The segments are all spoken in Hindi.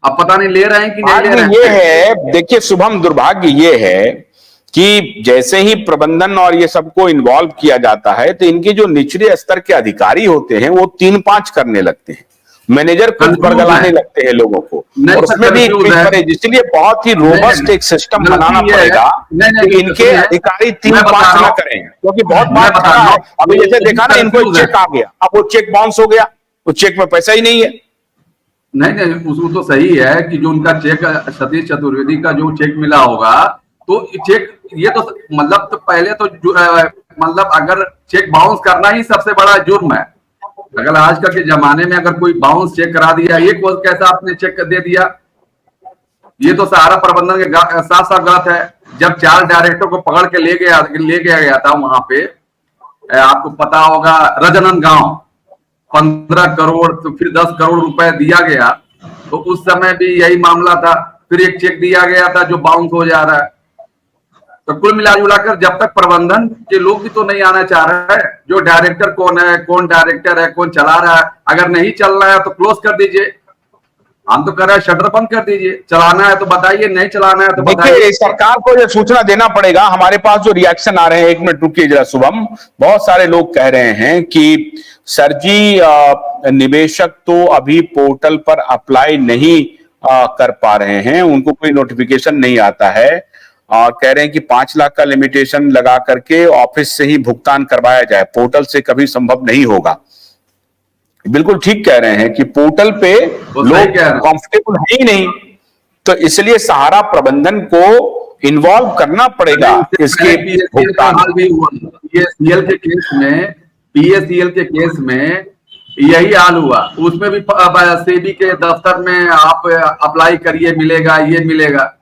अब पता नहीं ले रहे हैं कि नहीं ले रहे हैं। ये है, देखिए शुभम, दुर्भाग्य ये है कि जैसे ही प्रबंधन और ये सबको इन्वॉल्व किया जाता है तो इनके जो निचले स्तर के अधिकारी होते हैं वो 3-5 करने लगते हैं, मैनेजर कुछ बरगलाने लगते हैं लोगों को, और उसमें भी इसलिए बहुत ही रोबस्ट एक सिस्टम बनाना पड़ेगा कि इनके अधिकारी 3-5 ना करें, क्योंकि बहुत बात है। अभी जैसे देखा ना, इनको चेक आ गया, अब वो चेक बाउंस हो गया, वो चेक में पैसा ही नहीं है। नहीं, उसको तो सही है कि जो उनका चेक सतीश चतुर्वेदी का जो चेक मिला होगा, तो चेक ये तो मतलब तो पहले तो मतलब अगर चेक बाउंस करना ही सबसे बड़ा जुर्म है। अगर आजकल के जमाने में अगर कोई बाउंस चेक करा दिया, ये कैसा आपने चेक दे दिया, ये तो सहारा प्रबंधन के साथ साथ गलत है। जब 4 डायरेक्टर को पकड़ के ले गया था वहां पे, आपको पता होगा रजनन गांव 15 करोड़ तो फिर 10 करोड़ रुपए दिया गया, तो उस समय भी यही मामला था। फिर एक चेक दिया गया था जो बाउंस हो जा रहा है। तो कुल मिलाकर जब तक प्रबंधन के लोग भी तो नहीं आना चाह रहे हैं, जो डायरेक्टर कौन है, कौन डायरेक्टर है, कौन चला रहा है, अगर नहीं चल रहा है तो क्लोज कर दीजिए। हम तो कह रहे हैं शटर बंद कर दीजिए, चलाना है तो बताइए, नहीं चलाना है तो बताइए। सरकार को यह सूचना देना पड़ेगा। हमारे पास जो रिएक्शन आ रहे हैं, 1 मिनट रुकिए जरा शुभम, बहुत सारे लोग कह रहे हैं कि सर जी निवेशक तो अभी पोर्टल पर अप्लाई नहीं कर पा रहे हैं, उनको कोई नोटिफिकेशन नहीं आता है, और कह रहे हैं कि 5 लाख का लिमिटेशन लगा करके ऑफिस से ही भुगतान करवाया जाए, पोर्टल से कभी संभव नहीं होगा। बिल्कुल ठीक कह रहे हैं कि पोर्टल पे लोग कंफर्टेबल है ही नहीं, तो इसलिए सहारा प्रबंधन को इन्वॉल्व करना पड़ेगा इसके भुगतान। पीएससीएल के केस में यही हाल हुआ, उसमें भी सेबी के दफ्तर में आप अप्लाई करिए, मिलेगा, ये मिलेगा।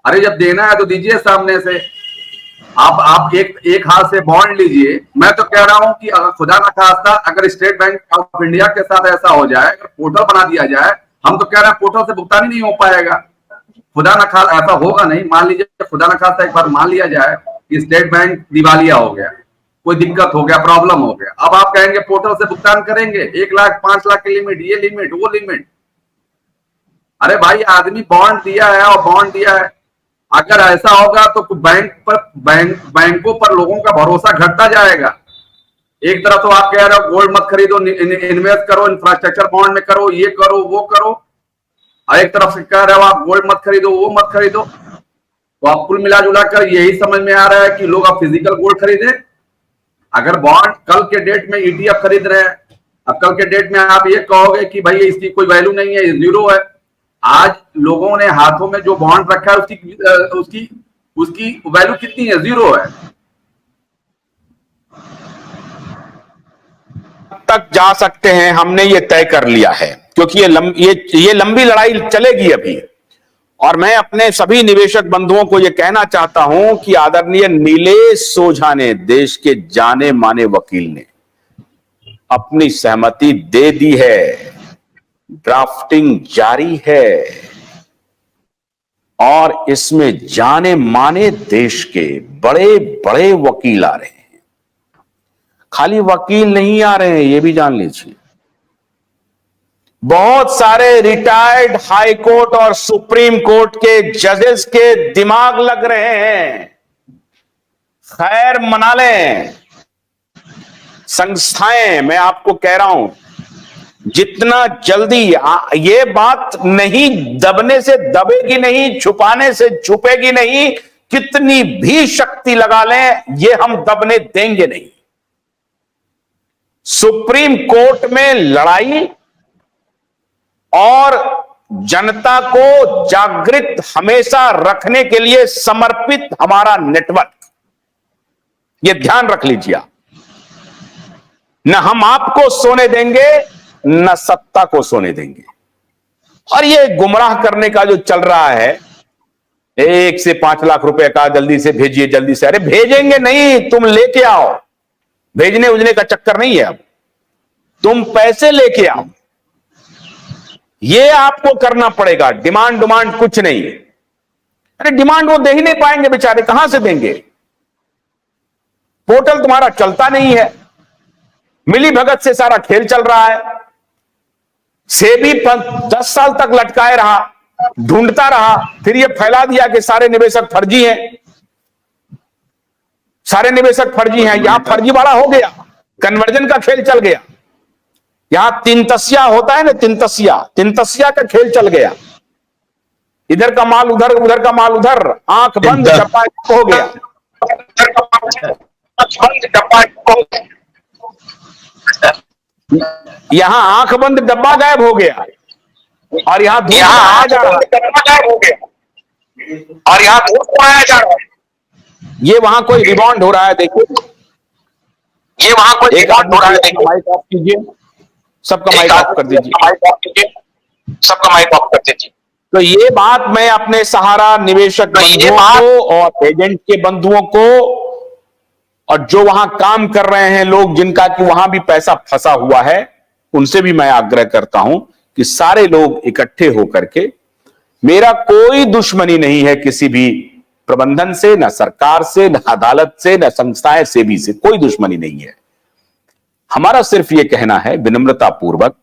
अरे जब देना है तो दीजिए सामने से। आप एक हाथ से बॉन्ड लीजिए। मैं तो कह रहा हूं कि अगर खुदा न खास्ता अगर स्टेट बैंक ऑफ इंडिया के साथ ऐसा हो जाए, अगर पोर्टल बना दिया जाए, हम तो कह रहे हैं पोर्टल से भुगतान ही नहीं हो पाएगा। खुदा न खास्ता ऐसा होगा नहीं, मान लीजिए खुदा न खास्ता एक बार मान लिया जाए कि स्टेट बैंक दिवालिया हो गया, कोई दिक्कत हो गया, प्रॉब्लम हो गया, अब आप कहेंगे पोर्टल से भुगतान करेंगे, 1 लाख 5 लाख की लिमिट, ये लिमिट, वो लिमिट। अरे भाई आदमी बॉन्ड दिया है और बॉन्ड दिया है। अगर ऐसा होगा तो बैंकों पर लोगों का भरोसा घटता जाएगा। एक तरफ तो आप कह रहे हो गोल्ड मत खरीदो, इन्वेस्ट करो, इंफ्रास्ट्रक्चर बॉन्ड में करो, ये करो, वो करो, और एक तरफ से कह रहे हो आप गोल्ड मत खरीदो, वो मत खरीदो। तो आप कुल मिलाजुलाकर यही समझ में आ रहा है कि लोग अब फिजिकल गोल्ड खरीदे। अगर बॉन्ड कल के डेट में ईटीएफ खरीद रहे हैं, अब कल के डेट में आप ये कहोगे कि भाई इसकी कोई वैल्यू नहीं है, जीरो है। आज लोगों ने हाथों में जो बॉन्ड रखा है उसकी वैल्यू कितनी है? जीरो है। तक जा सकते हैं हमने ये तय कर लिया है, क्योंकि ये लंबी लड़ाई चलेगी अभी। और मैं अपने सभी निवेशक बंधुओं को यह कहना चाहता हूं कि आदरणीय नीलेश सोझा ने, देश के जाने माने वकील ने, अपनी सहमति दे दी है, ड्राफ्टिंग जारी है, और इसमें जाने माने देश के बड़े बड़े वकील आ रहे हैं। खाली वकील नहीं आ रहे हैं, ये भी जान लीजिए, बहुत सारे रिटायर्ड हाई कोर्ट और सुप्रीम कोर्ट के जजेस के दिमाग लग रहे हैं। खैर मना लें संस्थाएं, मैं आपको कह रहा हूं जितना जल्दी ये बात नहीं दबने से दबेगी नहीं, छुपाने से छुपेगी नहीं, कितनी भी शक्ति लगा लें ये हम दबने देंगे नहीं। सुप्रीम कोर्ट में लड़ाई और जनता को जागृत हमेशा रखने के लिए समर्पित हमारा नेटवर्क, ये ध्यान रख लीजिए। न हम आपको सोने देंगे न सत्ता को सोने देंगे। और ये गुमराह करने का जो चल रहा है, 1 से 5 लाख रुपए का जल्दी से भेजिए, जल्दी से, अरे भेजेंगे नहीं, तुम लेके आओ। भेजने उजने का चक्कर नहीं है, अब तुम पैसे लेके आओ, ये आपको करना पड़ेगा। डिमांड कुछ नहीं। अरे डिमांड वो दे ही नहीं पाएंगे बेचारे, कहां से देंगे? पोर्टल तुम्हारा चलता नहीं है, मिली भगत से सारा खेल चल रहा है। सेबी 10 साल तक लटकाए रहा, ढूंढता रहा, फिर ये फैला दिया कि सारे निवेशक फर्जी हैं, सारे निवेशक फर्जी हैं। यहां फर्जीवाड़ा हो गया, कन्वर्जन का खेल चल गया। यहां तीन तसिया होता है ना, तीन तसिया का खेल चल गया। इधर का माल उधर, उधर का माल उधर, आंख बंद डब्बा हो गया। यहां आंख बंद डब्बा गायब हो गया और यहां धूप जा रहा है, और यहां धूप जा रहा है। ये वहां कोई रिबाउंड हो रहा है, देखिए ये वहां कोई रिबाउंड हो रहा है। देखिए माइक ऑफ कीजिए, सबका माइक ऑफ कर दीजिए, सबका माइक ऑफ कर दीजिए। तो ये बात मैं अपने सहारा निवेशक बंधुओं को और एजेंट के बंधुओं को और जो वहां काम कर रहे हैं लोग, जिनका कि वहां भी पैसा फंसा हुआ है, उनसे भी मैं आग्रह करता हूं कि सारे लोग इकट्ठे होकर के, मेरा कोई दुश्मनी नहीं है किसी भी प्रबंधन से, न सरकार से, न अदालत से, न संस्थाएं सेबी से, कोई दुश्मनी नहीं है। हमारा सिर्फ यह कहना है विनम्रता पूर्वक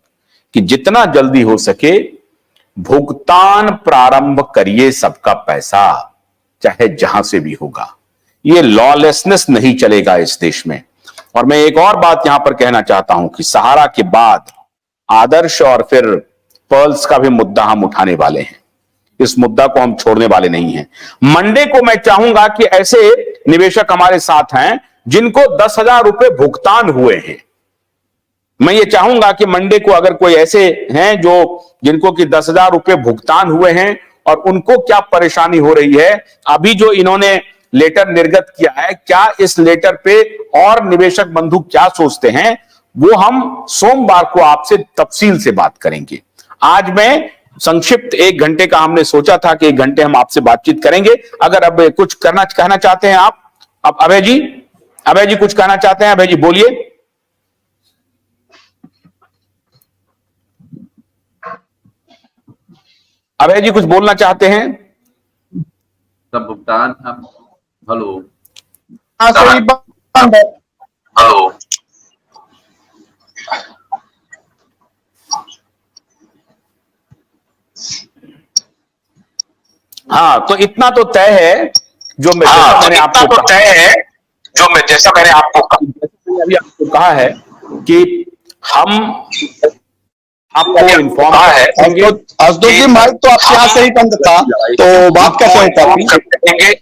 कि जितना जल्दी हो सके भुगतान प्रारंभ करिए सबका पैसा, चाहे जहां से भी होगा। ये लॉलेसनेस नहीं चलेगा इस देश में। और मैं एक और बात यहां पर कहना चाहता हूं कि सहारा के बाद आदर्श और फिर पर्ल्स का भी मुद्दा हम उठाने वाले हैं। इस मुद्दा को हम छोड़ने वाले नहीं हैं। मंडे को मैं चाहूंगा कि ऐसे निवेशक हमारे साथ हैं जिनको 10,000 रुपए भुगतान हुए हैं। मैं ये चाहूंगा कि मंडे को अगर कोई ऐसे हैं जो जिनको कि 10,000 रुपए भुगतान हुए हैं और उनको क्या परेशानी हो रही है, अभी जो इन्होंने लेटर निर्गत किया है, क्या इस लेटर पे और निवेशक बंधु क्या सोचते हैं, वो हम सोमवार को आपसे तफसील से बात करेंगे। आज मैं संक्षिप्त 1 घंटे का हमने सोचा था कि 1 घंटे हम आपसे बातचीत करेंगे। अगर अब कुछ कहना चाहते हैं आप, अब अभय जी कुछ कहना चाहते हैं? अभय जी बोलिए। अभय जी कुछ बोलना चाहते हैं? सब भुगतान हेलो हेलो हाँ, तो इतना तो तय है जो मैं मैंने आपको जैसा मैंने आपको अभी आपको कहा है कि हम आपको इन्फॉर्म करेंगे। आशुतोष जी माइक तो आपके यहाँ से ही बंद था, तो बात कैसे हो पाएगी?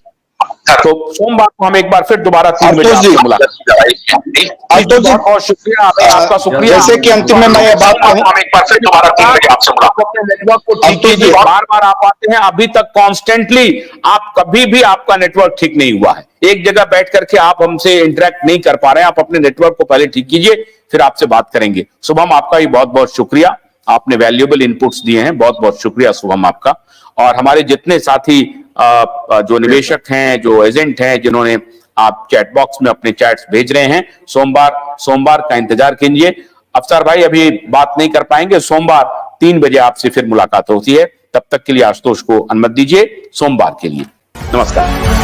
तो सोमवार को हम एक बार फिर दोबारा 3 बजे आपसे मुलाकात करेंगे। बहुत शुक्रिया आपका, शुक्रिया। जैसे कि अंतिम में मैं ये बात कहूं, हम एक बार फिर दोबारा 3 बजे आपसे मुलाकात नेटवर्क को ठीक कीजिए। बार आप आते हैं, अभी तक कॉन्स्टेंटली आप कभी भी आपका नेटवर्क ठीक नहीं हुआ है। एक जगह बैठ करके आप हमसे इंटरेक्ट नहीं कर पा रहे हैं। आप अपने नेटवर्क को पहले ठीक कीजिए, फिर आपसे बात करेंगे। शुभम, आपका भी बहुत बहुत शुक्रिया, आपने वैल्यूएबल इनपुट्स दिए हैं, बहुत बहुत शुक्रिया शुभम आपका। और हमारे जितने साथी जो निवेशक हैं, जो एजेंट हैं, जिन्होंने आप चैट बॉक्स में अपने चैट्स भेज रहे हैं, सोमवार का इंतजार कीजिए। अफसर भाई अभी बात नहीं कर पाएंगे, सोमवार 3 बजे आपसे फिर मुलाकात होती है। तब तक के लिए आशुतोष को अनुमति दीजिए सोमवार के लिए। नमस्कार।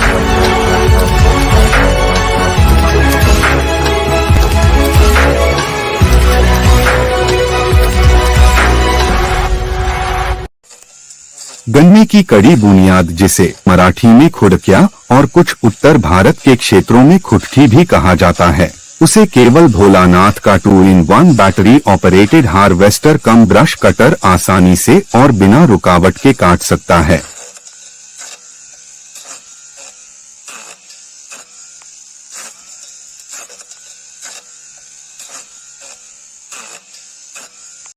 गन्ने की कड़ी बुनियाद, जिसे मराठी में खुडक्या और कुछ उत्तर भारत के क्षेत्रों में खुटकी भी कहा जाता है, उसे केवल भोलानाथ का 2-in-1 बैटरी ऑपरेटेड हार्वेस्टर कम ब्रश कटर आसानी से और बिना रुकावट के काट सकता है।